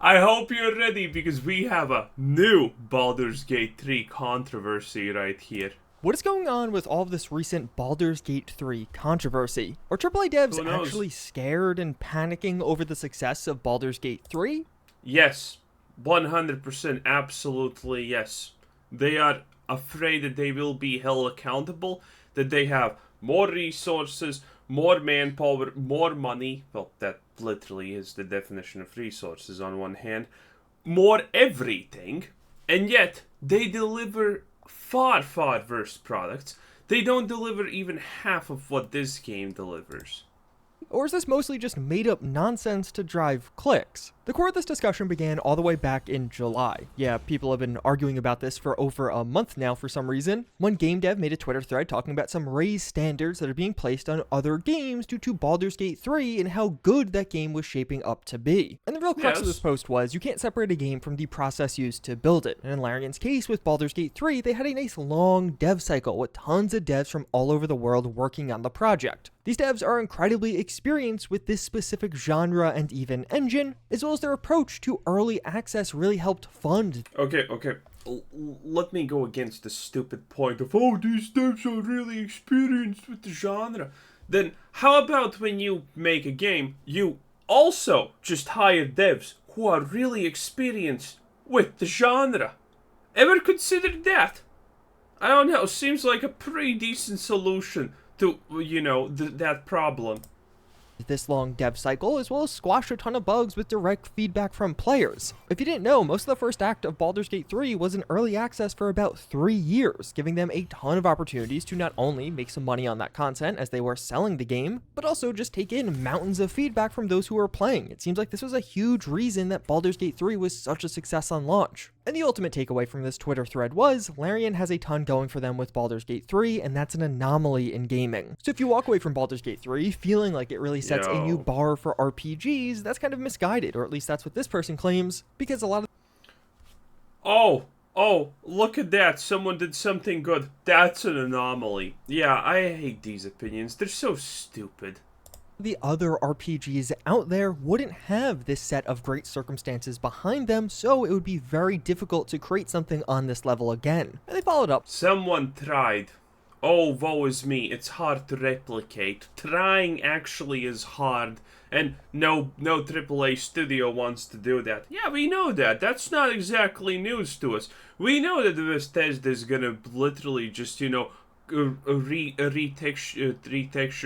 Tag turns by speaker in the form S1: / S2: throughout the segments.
S1: I hope you're ready because we have a new Baldur's Gate 3 controversy right here.
S2: What is going on with all of this recent Baldur's Gate 3 controversy? Are AAA devs
S1: Who knows?
S2: actually scared and panicking over the success of Baldur's Gate 3?
S1: Yes, 100%, absolutely yes. They are afraid that they will be held accountable, that they have more resources, more manpower, more money. Well, that literally is the definition of resources on one hand. More everything, and yet they deliver far, far worse products. They don't deliver even half of what this game delivers.
S2: Or is this mostly just made-up nonsense to drive clicks? The core of this discussion began all the way back in July. Yeah, people have been arguing about this for over a month now for some reason. One game dev made a Twitter thread talking about some raised standards that are being placed on other games due to Baldur's Gate 3 and how good that game was shaping up to be. And the real crux of this post was, you can't separate a game from the process used to build it. And in Larian's case with Baldur's Gate 3, they had a nice long dev cycle with tons of devs from all over the world working on the project. These devs are incredibly experienced with this specific genre and even engine, as well as their approach to early access really helped fund.
S1: Okay. Let me go against the stupid point of, oh, these devs are really experienced with the genre. Then how about when you make a game, you also just hire devs who are really experienced with the genre? Ever considered that? I don't know, seems like a pretty decent solution to, that problem.
S2: This long dev cycle, as well as squash a ton of bugs with direct feedback from players. If you didn't know, most of the first act of Baldur's Gate 3 was in early access for about 3 years, giving them a ton of opportunities to not only make some money on that content as they were selling the game, but also just take in mountains of feedback from those who were playing. It seems like this was a huge reason that Baldur's Gate 3 was such a success on launch. And the ultimate takeaway from this Twitter thread was, Larian has a ton going for them with Baldur's Gate 3, and that's an anomaly in gaming. So if you walk away from Baldur's Gate 3 feeling like it really sets a new bar for RPGs, that's kind of misguided, or at least that's what this person claims, because a lot of...
S1: Oh, look at that, someone did something good. That's an anomaly. Yeah, I hate these opinions, they're so stupid.
S2: The other RPGs out there wouldn't have this set of great circumstances behind them, so it would be very difficult to create something on this level again. And they followed up.
S1: Someone tried. Oh, woe is me, it's hard to replicate. Trying actually is hard, and no AAA studio wants to do that. Yeah, we know that. That's not exactly news to us. We know that Bethesda is gonna literally just, retexture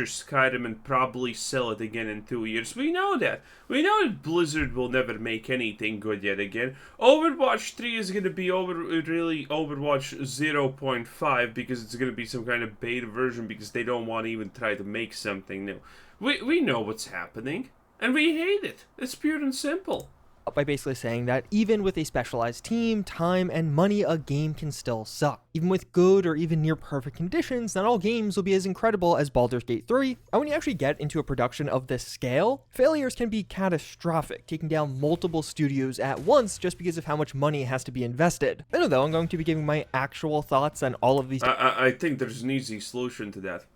S1: Skyrim and probably sell it again in 2 years. We know that. We know that Blizzard will never make anything good yet again. Overwatch 3 is going to be Overwatch 0.5 because it's going to be some kind of beta version because they don't want to even try to make something new. We know what's happening, and we hate it. It's pure and simple.
S2: By basically saying that even with a specialized team, time, and money, a game can still suck. Even with good or even near perfect conditions, not all games will be as incredible as Baldur's Gate 3, and when you actually get into a production of this scale, failures can be catastrophic, taking down multiple studios at once just because of how much money has to be invested. I know though, I'm going to be giving my actual thoughts on all of these...
S1: I think there's an easy solution to that.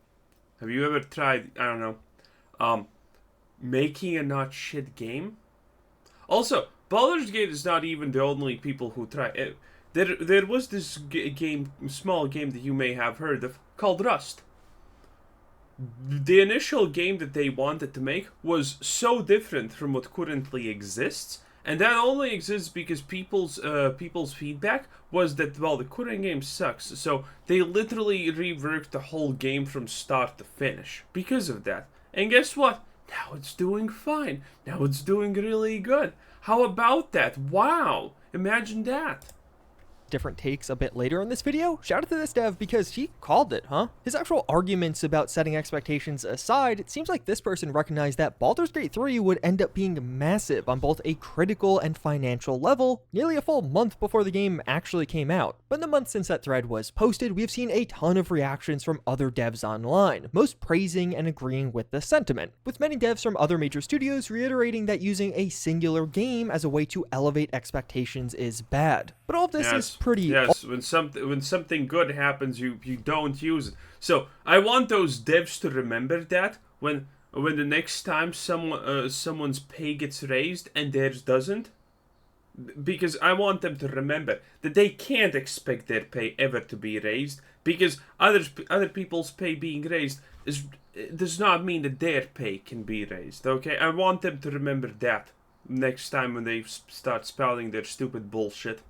S1: Have you ever tried, making a not shit game? Also, Baldur's Gate is not even the only people who try it. There was this small game that you may have heard of, called Rust. The initial game that they wanted to make was so different from what currently exists, and that only exists because people's feedback was that, well, the current game sucks, so they literally reworked the whole game from start to finish because of that. And guess what? Now it's doing fine. Now it's doing really good. How about that? Wow! Imagine that.
S2: Different takes a bit later in this video. Shout out to this dev because he called it, huh? His actual arguments about setting expectations aside, it seems like this person recognized that Baldur's Gate 3 would end up being massive on both a critical and financial level, nearly a full month before the game actually came out. But in the month since that thread was posted, we've seen a ton of reactions from other devs online, most praising and agreeing with the sentiment, with many devs from other major studios reiterating that using a singular game as a way to elevate expectations is bad. But all of this is pretty...
S1: Yes, when something good happens, you don't use it. So I want those devs to remember that when the next time someone's pay gets raised and theirs doesn't, because I want them to remember that they can't expect their pay ever to be raised, because other people's pay being raised does not mean that their pay can be raised. Okay, I want them to remember that next time when they start spouting their stupid bullshit.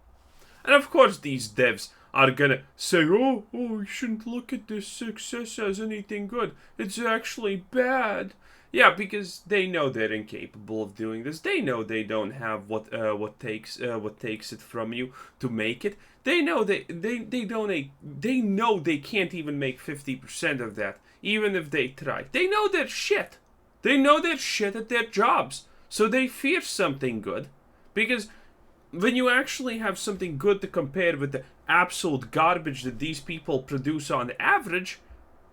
S1: And of course, these devs are gonna say, oh, you shouldn't look at this success as anything good. It's actually bad. Yeah, because they know they're incapable of doing this. They know they don't have what takes it from you to make it. They know they know they can't even make 50% of that, even if they try. They know they're shit. They know they're shit at their jobs, so they fear something good, because when you actually have something good to compare with the absolute garbage that these people produce on average,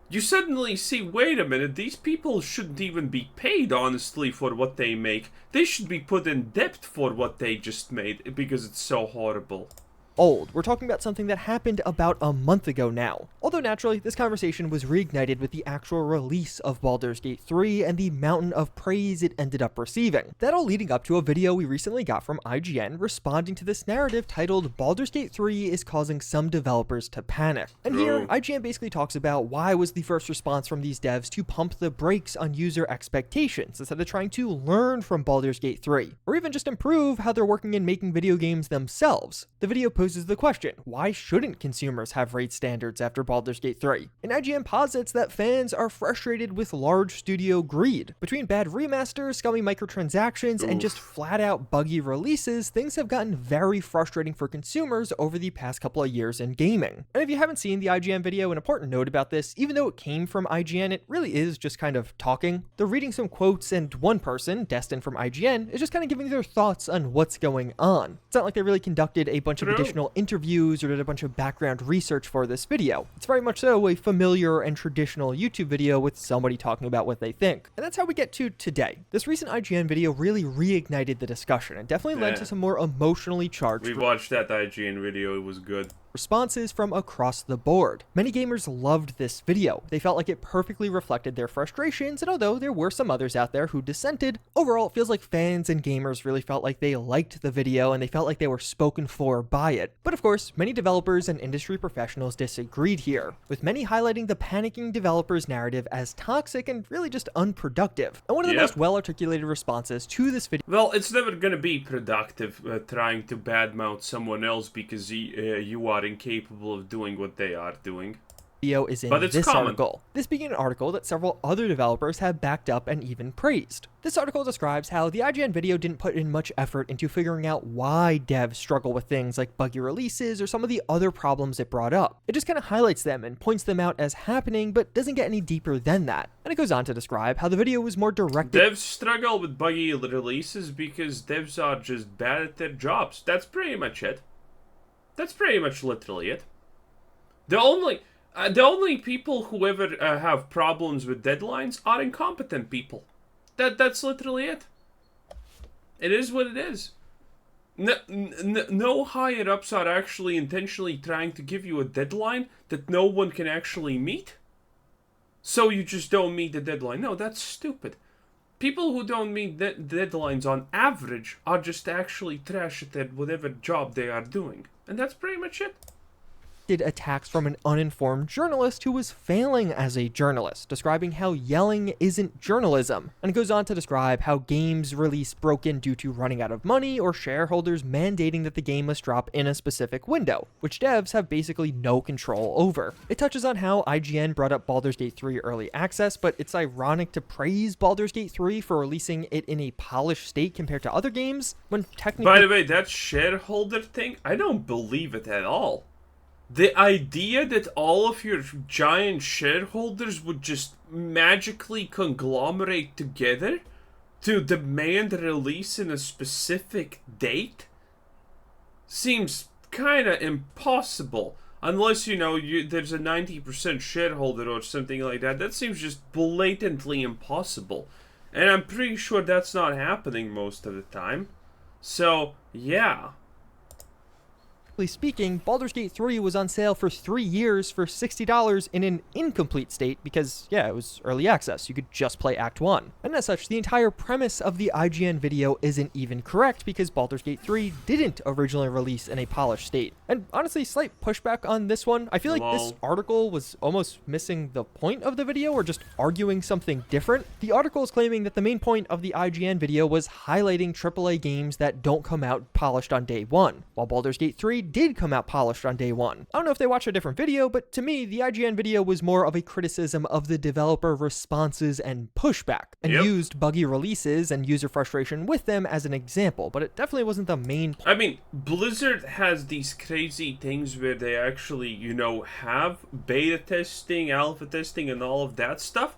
S1: you suddenly see, wait a minute, these people shouldn't even be paid, honestly, for what they make. They should be put in debt for what they just made, because it's so horrible.
S2: Old. We're talking about something that happened about a month ago now. Although naturally, this conversation was reignited with the actual release of Baldur's Gate 3 and the mountain of praise it ended up receiving. That all leading up to a video we recently got from IGN responding to this narrative titled Baldur's Gate 3 is causing some developers to panic. And here, IGN basically talks about why was the first response from these devs to pump the brakes on user expectations instead of trying to learn from Baldur's Gate 3, or even just improve how they're working in making video games themselves. The video poses the question, why shouldn't consumers have raid standards after Baldur's Gate 3? And IGN posits that fans are frustrated with large studio greed. Between bad remasters, scummy microtransactions, and just flat out buggy releases, things have gotten very frustrating for consumers over the past couple of years in gaming. And if you haven't seen the IGN video, an important note about this, even though it came from IGN, it really is just kind of talking. They're reading some quotes, and one person, Destin from IGN, is just kind of giving their thoughts on what's going on. It's not like they really conducted a bunch of additional interviews or did a bunch of background research for this video. It's very much so a familiar and traditional YouTube video with somebody talking about what they think. And that's how we get to today. This recent IGN video really reignited the discussion and definitely led to some more emotionally charged.
S1: We watched that IGN video, it was good.
S2: Responses from across the board. Many gamers loved this video. They felt like it perfectly reflected their frustrations, and although there were some others out there who dissented, overall it feels like fans and gamers really felt like they liked the video and they felt like they were spoken for by it. But of course, many developers and industry professionals disagreed here, with many highlighting the panicking developers narrative as toxic and really just unproductive. And one of the most well-articulated responses to this video—
S1: well, it's never gonna be productive trying to badmouth someone else because you are incapable of doing what they are doing.
S2: Is in this article. This being an article that several other developers have backed up and even praised. This article describes how the IGN video didn't put in much effort into figuring out why devs struggle with things like buggy releases or some of the other problems it brought up. It just kind of highlights them and points them out as happening, but doesn't get any deeper than that. And it goes on to describe how the video was more directed—
S1: devs struggle with buggy releases because devs are just bad at their jobs. That's pretty much it. That's pretty much literally it. The only people who ever have problems with deadlines are incompetent people. That's literally it. It is what it is. No higher ups are actually intentionally trying to give you a deadline that no one can actually meet. So you just don't meet the deadline. No, that's stupid. People who don't meet deadlines on average are just actually trash at whatever job they are doing. And that's pretty much it.
S2: Attacks from an uninformed journalist who was failing as a journalist, describing how yelling isn't journalism, and it goes on to describe how games release broken due to running out of money or shareholders mandating that the game must drop in a specific window, which devs have basically no control over. It touches on how IGN brought up Baldur's Gate 3 early access, but it's ironic to praise Baldur's Gate 3 for releasing it in a polished state compared to other games, when technically—
S1: by the way, that shareholder thing, I don't believe it at all. The idea that all of your giant shareholders would just magically conglomerate together to demand a release in a specific date seems kind of impossible. Unless, there's a 90% shareholder or something like that. That seems just blatantly impossible. And I'm pretty sure that's not happening most of the time. So, yeah.
S2: Speaking, Baldur's Gate 3 was on sale for 3 years for $60 in an incomplete state because, yeah, it was early access. You could just play Act 1. And as such, the entire premise of the IGN video isn't even correct because Baldur's Gate 3 didn't originally release in a polished state. And honestly, slight pushback on this one. I feel like this article was almost missing the point of the video or just arguing something different. The article is claiming that the main point of the IGN video was highlighting AAA games that don't come out polished on day one, while Baldur's Gate 3 did come out polished on day one. I don't know if they watched a different video, but to me, the IGN video was more of a criticism of the developer responses and pushback, and used buggy releases and user frustration with them as an example, but it definitely wasn't the main point.
S1: I mean, Blizzard has these crazy things where they actually, you know, have beta testing, alpha testing, and all of that stuff,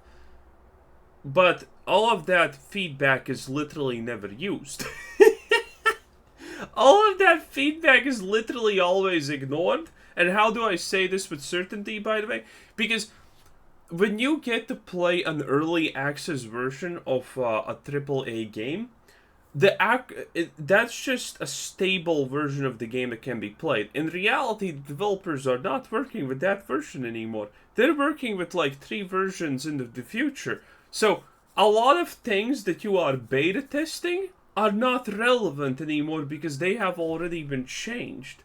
S1: but all of that feedback is literally never used. All of that feedback is literally always ignored. And how do I say this with certainty, by the way? Because when you get to play an early access version of a AAA game, that's just a stable version of the game that can be played. In reality, the developers are not working with that version anymore. They're working with like 3 versions in the future. So a lot of things that you are beta testing are not relevant anymore because they have already been changed.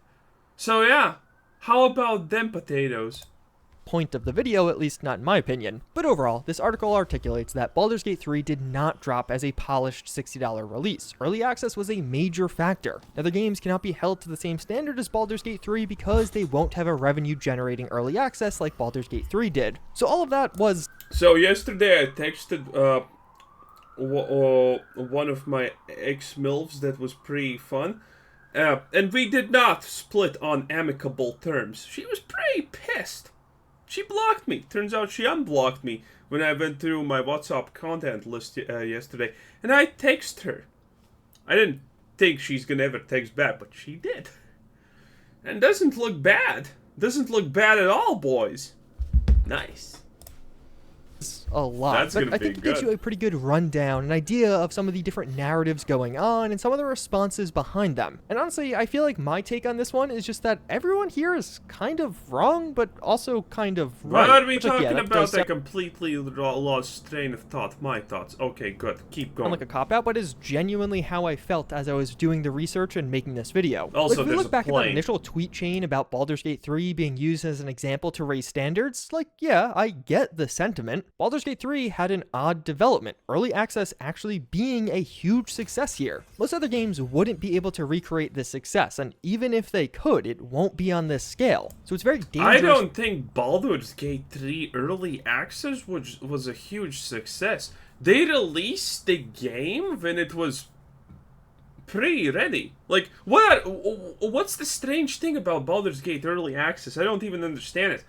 S1: So yeah, how about them potatoes?
S2: Point of the video, at least not in my opinion. But overall, this article articulates that Baldur's Gate 3 did not drop as a polished $60 release. Early access was a major factor. Now, the games cannot be held to the same standard as Baldur's Gate 3 because they won't have a revenue-generating early access like Baldur's Gate 3 did. So all of that was...
S1: So yesterday I texted one of my ex-MILFs that was pretty fun. And we did not split on amicable terms. She was pretty pissed. She blocked me. Turns out she unblocked me when I went through my WhatsApp content list yesterday. And I texted her. I didn't think she's gonna ever text back, but she did. And doesn't look bad. Doesn't look bad at all, boys. Nice.
S2: A lot.
S1: That's
S2: but I think it gives you a pretty good rundown, an idea of some of the different narratives going on and some of the responses behind them. And honestly, I feel like my take on this one is just that everyone here is kind of wrong, but also kind of right.
S1: Why are we talking about a completely lost train of thought? My thoughts. Okay, good. Keep going.
S2: Like a cop-out, but is genuinely how I felt as I was doing the research and making this video.
S1: Also,
S2: like, if we look back at that initial tweet chain about Baldur's Gate 3 being used as an example to raise standards, like, yeah, I get the sentiment. Baldur's Gate 3 had an odd development, early access actually being a huge success here. Most other games wouldn't be able to recreate this success, and even if they could, it won't be on this scale. So it's very dangerous.
S1: I don't think Baldur's Gate 3 early access was a huge success. They released the game when it was pretty ready. Like, what's the strange thing about Baldur's Gate early access? I don't even understand it.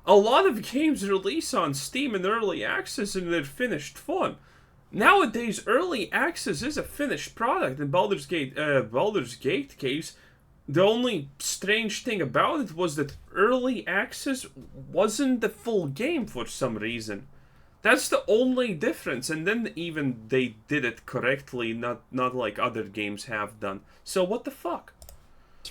S1: A lot of games release on Steam in early access and they're finished fun. Nowadays, early access is a finished product. In Baldur's Gate case, the only strange thing about it was that early access wasn't the full game for some reason. That's the only difference, and then even they did it correctly, not like other games have done. So what the fuck?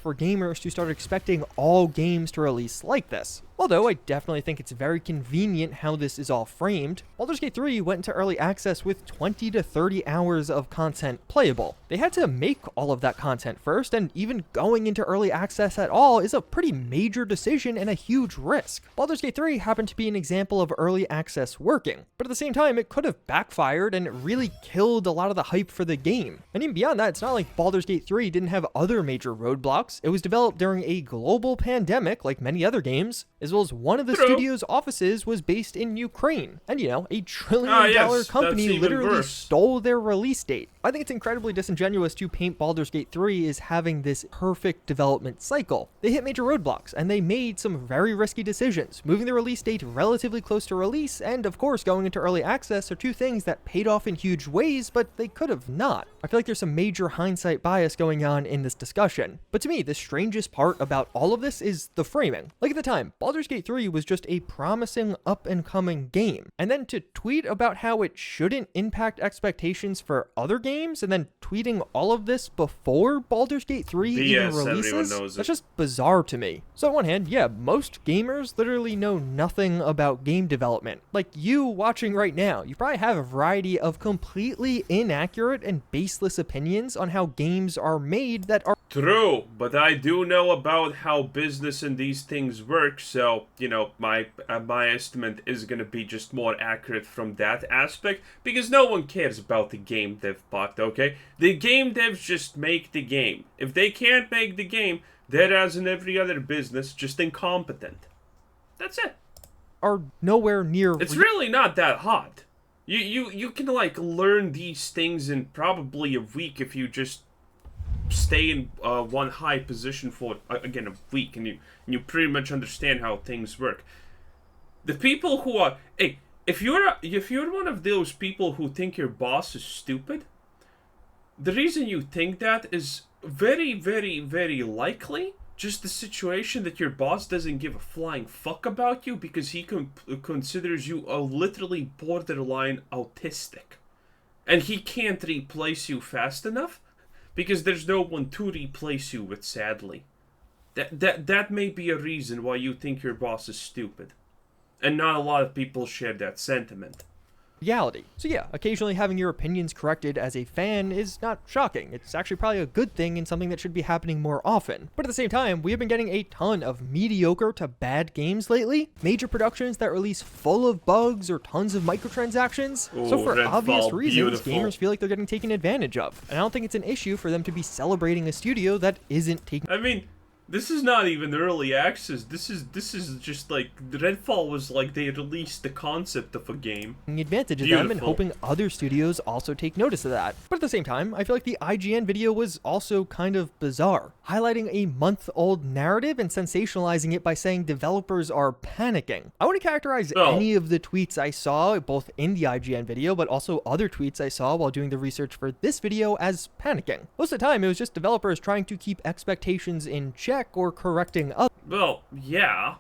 S2: For gamers to start expecting all games to release like this. Although I definitely think it's very convenient how this is all framed. Baldur's Gate 3 went into early access with 20 to 30 hours of content playable. They had to make all of that content first, and even going into early access at all is a pretty major decision and a huge risk. Baldur's Gate 3 happened to be an example of early access working, but at the same time it could have backfired and it really killed a lot of the hype for the game. And even beyond that, it's not like Baldur's Gate 3 didn't have other major roadblocks. It was developed during a global pandemic like many other games, as well as one of the studio's offices was based in Ukraine. And, you know, a $1 trillion company literally stole their release date. I think it's incredibly disingenuous to paint Baldur's Gate 3 as having this perfect development cycle. They hit major roadblocks, and they made some very risky decisions. Moving the release date relatively close to release, and of course going into early access are two things that paid off in huge ways, but they could have not. I feel like there's some major hindsight bias going on in this discussion. But to me, the strangest part about all of this is the framing. Like at the time, Baldur's Baldur's Gate 3 was just a promising up-and-coming game, and then to tweet about how it shouldn't impact expectations for other games, and then tweeting all of this before Baldur's Gate 3 even releases, that's just bizarre to me. So on one hand, yeah, most gamers literally know nothing about game development. Like you watching right now, you probably have a variety of completely inaccurate and baseless opinions on how games are made that are
S1: true, but I do know about how business and these things work, so, you know, my estimate is gonna be just more accurate from that aspect, because no one cares about the game they've bought, okay? The game devs just make the game. If they can't make the game, they're, as in every other business, just incompetent. That's it.
S2: Are nowhere near...
S1: It's really not that hard. You can, like, learn these things in probably a week if you just stay in one high position for, again, a week, and you pretty much understand how things work. The people who are... Hey, if you're one of those people who think your boss is stupid, the reason you think that is very, very, very likely just the situation that your boss doesn't give a flying fuck about you because he considers you literally borderline autistic. And he can't replace you fast enough because there's no one to replace you with, sadly. That may be a reason why you think your boss is stupid. And not a lot of people share that sentiment.
S2: Reality. So yeah, occasionally having your opinions corrected as a fan is not shocking. It's actually probably a good thing and something that should be happening more often. But at the same time, we have been getting a ton of mediocre to bad games lately. Major productions that release full of bugs or tons of microtransactions.
S1: Ooh,
S2: so for
S1: Redfall,
S2: obvious reasons,
S1: beautiful.
S2: gamers feel like they're getting taken advantage of. And I don't think it's an issue for them to be celebrating a studio that isn't taking...
S1: I mean, this is not even early access. This is just like Redfall was like they released the concept of a game.
S2: Advantage of them and hoping other studios also take notice of that. But at the same time, I feel like the IGN video was also kind of bizarre, highlighting a month-old narrative and sensationalizing it by saying developers are panicking. I wouldn't characterize any of the tweets I saw, both in the IGN video, but also other tweets I saw while doing the research for this video as panicking. Most of the time, it was just developers trying to keep expectations in check or correcting others.
S1: Well, yeah.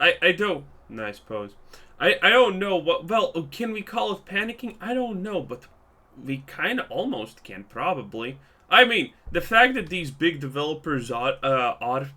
S1: I don't... Nice pose. I don't know what... Well, can we call it panicking? I don't know, but we kind of almost can, probably. I mean, the fact that these big developers are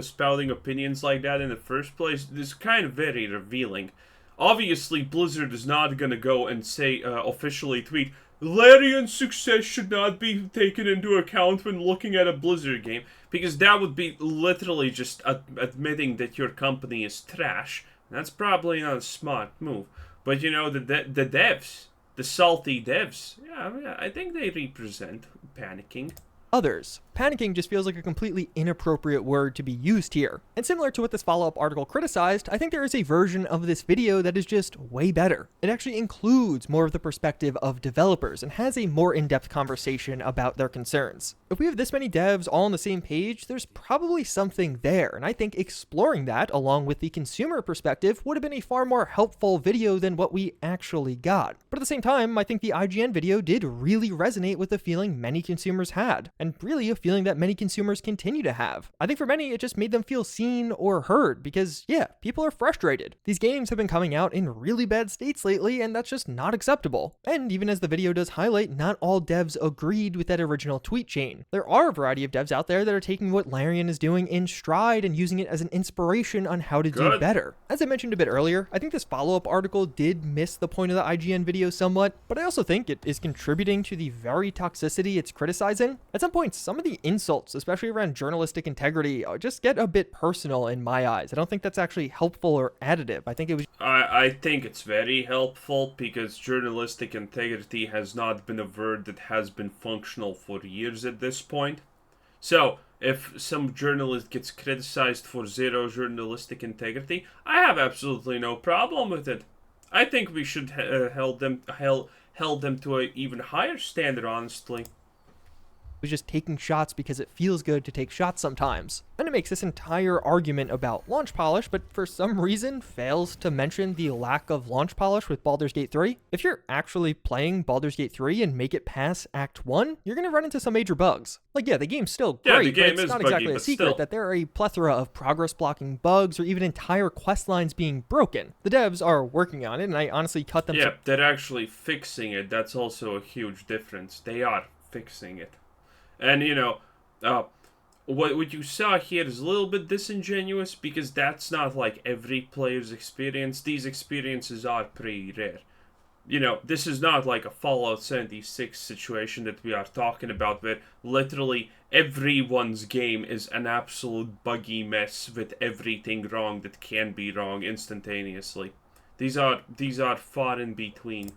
S1: spouting opinions like that in the first place is kind of very revealing. Obviously, Blizzard is not going to go and say, officially tweet, Larian's success should not be taken into account when looking at a Blizzard game, because that would be literally just admitting that your company is trash. That's probably not a smart move. But you know, the devs, the salty devs, yeah, I think they represent panicking.
S2: Others. Panicking just feels like a completely inappropriate word to be used here. And similar to what this follow-up article criticized, I think there is a version of this video that is just way better. It actually includes more of the perspective of developers and has a more in-depth conversation about their concerns. If we have this many devs all on the same page, there's probably something there, and I think exploring that along with the consumer perspective would have been a far more helpful video than what we actually got. But at the same time, I think the IGN video did really resonate with the feeling many consumers had, and really a feeling that many consumers continue to have. I think for many, it just made them feel seen or heard because, yeah, people are frustrated. These games have been coming out in really bad states lately, and that's just not acceptable. And even as the video does highlight, not all devs agreed with that original tweet chain. There are a variety of devs out there that are taking what Larian is doing in stride and using it as an inspiration on how to do better. As I mentioned a bit earlier, I think this follow-up article did miss the point of the IGN video somewhat, but I also think it is contributing to the very toxicity it's criticizing. At some points, some of the insults, especially around journalistic integrity, just get a bit personal in my eyes. I don't think that's actually helpful or additive. I think it was...
S1: I think it's very helpful because journalistic integrity has not been a word that has been functional for years at this point. So, if some journalist gets criticized for zero journalistic integrity, I have absolutely no problem with it. I think we should held them to an even higher standard, honestly.
S2: was just taking shots because it feels good to take shots sometimes. And it makes this entire argument about launch polish, but for some reason fails to mention the lack of launch polish with Baldur's Gate 3. If you're actually playing Baldur's Gate 3 and make it past Act 1, you're going to run into some major bugs. Like, yeah, the game's still great, but it's not exactly a secret that there are a plethora of progress blocking bugs or even entire quest lines being broken. The devs are working on it, and I honestly cut them.
S1: Yeah, they're actually fixing it. That's also a huge difference. They are fixing it. And, you know, what you saw here is a little bit disingenuous because that's not like every player's experience. These experiences are pretty rare. You know, this is not like a Fallout 76 situation that we are talking about where literally everyone's game is an absolute buggy mess with everything wrong that can be wrong instantaneously. These are far in between.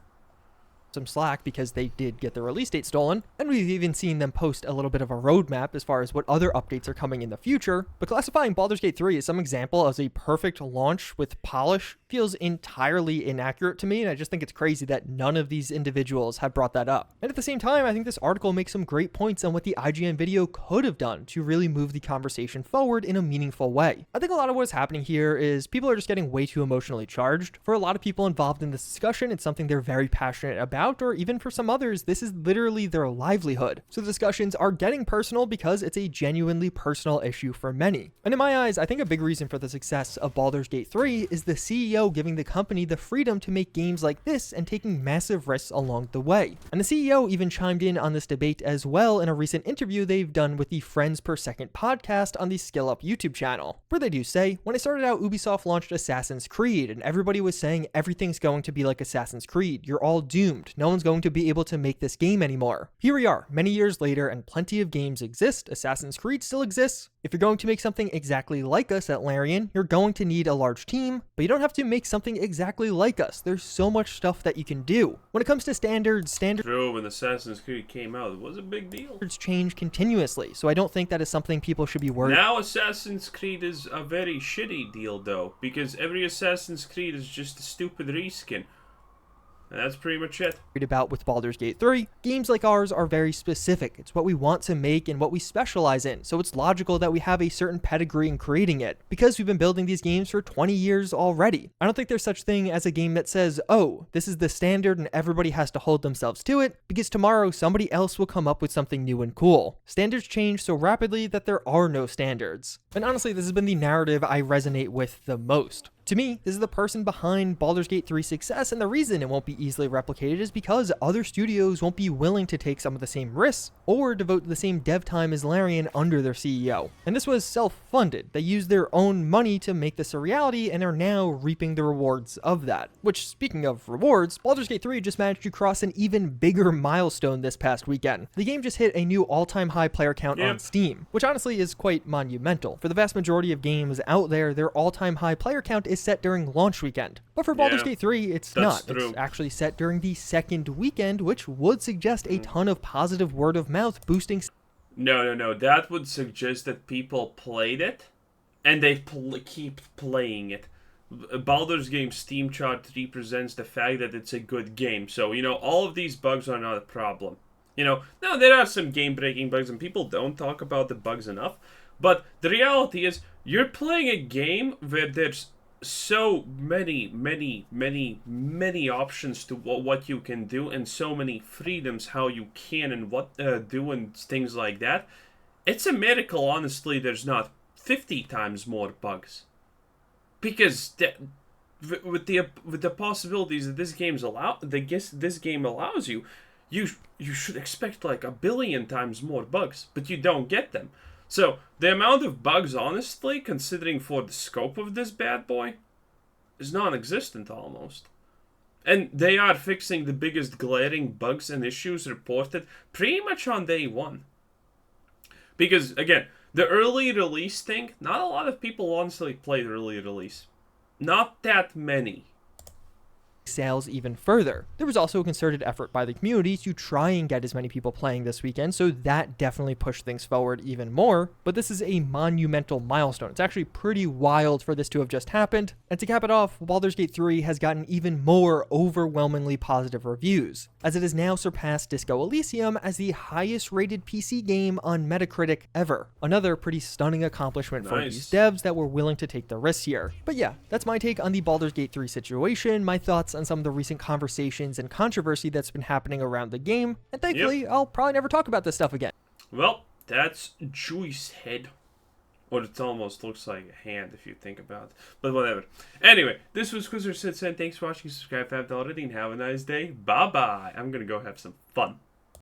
S2: Some slack because they did get the release date stolen, and we've even seen them post a little bit of a roadmap as far as what other updates are coming in the future, but classifying Baldur's Gate 3 as some example as a perfect launch with polish feels entirely inaccurate to me, and I just think it's crazy that none of these individuals have brought that up. And at the same time, I think this article makes some great points on what the IGN video could have done to really move the conversation forward in a meaningful way. I think a lot of what's happening here is people are just getting way too emotionally charged. For a lot of people involved in this discussion, it's something they're very passionate about, or even for some others, this is literally their livelihood. So the discussions are getting personal because it's a genuinely personal issue for many. And in my eyes, I think a big reason for the success of Baldur's Gate 3 is the CEO giving the company the freedom to make games like this and taking massive risks along the way. And the CEO even chimed in on this debate as well in a recent interview they've done with the Friends Per Second podcast on the Skill Up YouTube channel, where they do say, when I started out, Ubisoft launched Assassin's Creed, and everybody was saying everything's going to be like Assassin's Creed. You're all doomed. No one's going to be able to make this game anymore. Here we are, many years later, and plenty of games exist. Assassin's Creed still exists. If you're going to make something exactly like us at Larian, you're going to need a large team, but you don't have to make something exactly like us. There's so much stuff that you can do. When it comes to standards...
S1: True, when Assassin's Creed came out, it was a big deal.
S2: Change continuously, so I don't think that is something people should be worried.
S1: Now Assassin's Creed is a very shitty deal, though, because every Assassin's Creed is just a stupid reskin. And that's pretty much it.
S2: About with Baldur's Gate 3, games like ours are very specific. It's what we want to make and what we specialize in, so it's logical that we have a certain pedigree in creating it, because we've been building these games for 20 years already. I don't think there's such thing as a game that says, oh, this is the standard and everybody has to hold themselves to it, because tomorrow somebody else will come up with something new and cool. Standards change so rapidly that there are no standards. And honestly, this has been the narrative I resonate with the most. To me, this is the person behind Baldur's Gate 3's success, and the reason it won't be easily replicated is because other studios won't be willing to take some of the same risks or devote the same dev time as Larian under their CEO. And this was self-funded. They used their own money to make this a reality and are now reaping the rewards of that. Which, speaking of rewards, Baldur's Gate 3 just managed to cross an even bigger milestone this past weekend. The game just hit a new all-time high player count on Steam, which honestly is quite monumental. For the vast majority of games out there, their all-time high player count is set during launch weekend. But for Baldur's Gate 3, it's not.
S1: True.
S2: It's actually set during the second weekend, which would suggest a ton of positive word of mouth boosting.
S1: No. That would suggest that people played it and they keep playing it. Baldur's Gate Steam chart represents the fact that it's a good game. So, you know, all of these bugs are not a problem. You know, now there are some game-breaking bugs and people don't talk about the bugs enough. But the reality is, you're playing a game where there's so many options to what you can do and so many freedoms how you can and what do and things like that. It's a miracle, honestly, there's not 50 times more bugs. Because with the possibilities that this game allows you, you should expect like 1 billion times more bugs, but you don't get them. So, the amount of bugs, honestly, considering for the scope of this bad boy, is non-existent almost. And they are fixing the biggest glaring bugs and issues reported pretty much on day one. Because, again, the early release thing, not a lot of people honestly played early release. Not that many.
S2: sales even further. There was also a concerted effort by the community to try and get as many people playing this weekend, so that definitely pushed things forward even more. But this is a monumental milestone. It's actually pretty wild for this to have just happened. And to cap it off, Baldur's Gate 3 has gotten even more overwhelmingly positive reviews, as it has now surpassed Disco Elysium as the highest rated PC game on Metacritic ever. Another pretty stunning accomplishment for these devs that were willing to take the risks here. But yeah, that's my take on the Baldur's Gate 3 situation, my thoughts on some of the recent conversations and controversy that's been happening around the game, and thankfully, I'll probably never talk about this stuff again.
S1: Well, that's Juice Head. Or it almost looks like a hand if you think about it. But whatever. Anyway, this was Quizzer Sence. Thanks for watching. Subscribe if you haven't already. And have a nice day. Bye-bye. I'm going to go have some fun.